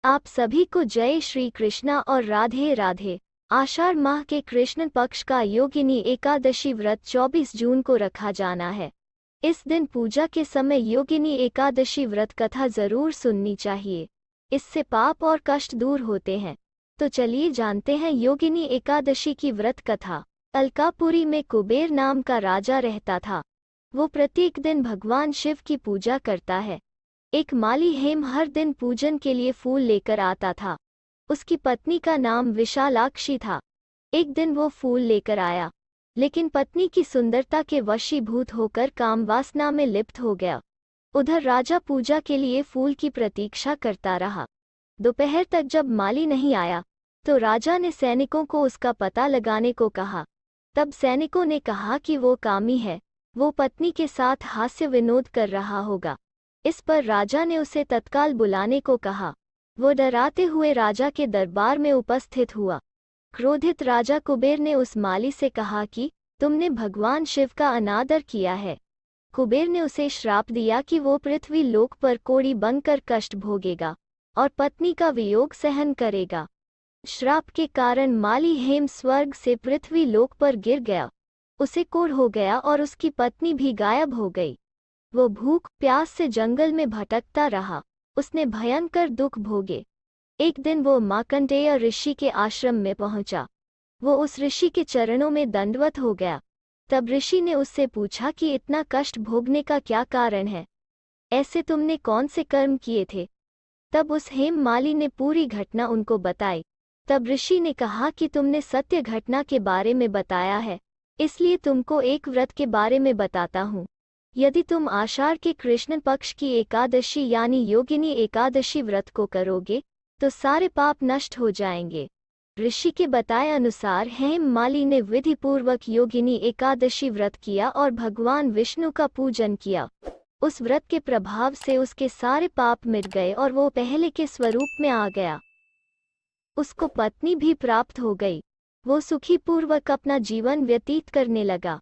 आप सभी को जय श्री कृष्णा और राधे राधे। आषाढ़ माह के कृष्ण पक्ष का योगिनी एकादशी व्रत 24 जून को रखा जाना है। इस दिन पूजा के समय योगिनी एकादशी व्रत कथा जरूर सुननी चाहिए। इससे पाप और कष्ट दूर होते हैं। तो चलिए जानते हैं योगिनी एकादशी की व्रत कथा। अलकापुरी में कुबेर नाम का राजा रहता था। वो प्रत्येक दिन भगवान शिव की पूजा करता है। एक माली हेम हर दिन पूजन के लिए फूल लेकर आता था। उसकी पत्नी का नाम विशालाक्षी था। एक दिन वो फूल लेकर आया, लेकिन पत्नी की सुंदरता के वशीभूत होकर काम वासना में लिप्त हो गया। उधर राजा पूजा के लिए फूल की प्रतीक्षा करता रहा। दोपहर तक जब माली नहीं आया तो राजा ने सैनिकों को उसका पता लगाने को कहा। तब सैनिकों ने कहा कि वो कामी है, वो पत्नी के साथ हास्य विनोद कर रहा होगा। इस पर राजा ने उसे तत्काल बुलाने को कहा। वो डराते हुए राजा के दरबार में उपस्थित हुआ। क्रोधित राजा कुबेर ने उस माली से कहा कि तुमने भगवान शिव का अनादर किया है। कुबेर ने उसे श्राप दिया कि वो पृथ्वी लोक पर कोढ़ी बनकर कष्ट भोगेगा और पत्नी का वियोग सहन करेगा। श्राप के कारण माली हेम स्वर्ग से पृथ्वी लोक पर गिर गया। उसे कोढ़ हो गया और उसकी पत्नी भी गायब हो गई। वो भूख प्यास से जंगल में भटकता रहा। उसने भयंकर दुख भोगे। एक दिन वो मार्कंडेय ऋषि के आश्रम में पहुंचा। वो उस ऋषि के चरणों में दंडवत हो गया। तब ऋषि ने उससे पूछा कि इतना कष्ट भोगने का क्या कारण है? ऐसे तुमने कौन से कर्म किए थे? तब उस हेम माली ने पूरी घटना उनको बताई। तब ऋषि ने कहा कि तुमने सत्य घटना के बारे में बताया है, इसलिए तुमको एक व्रत के बारे में बताता हूँ। यदि तुम आषाढ़ के कृष्ण पक्ष की एकादशी यानी योगिनी एकादशी व्रत को करोगे तो सारे पाप नष्ट हो जाएंगे। ऋषि के बताए अनुसार हेम माली ने विधिपूर्वक योगिनी एकादशी व्रत किया और भगवान विष्णु का पूजन किया। उस व्रत के प्रभाव से उसके सारे पाप मिट गए और वो पहले के स्वरूप में आ गया। उसको पत्नी भी प्राप्त हो गई। वो सुखी पूर्वक अपना जीवन व्यतीत करने लगा।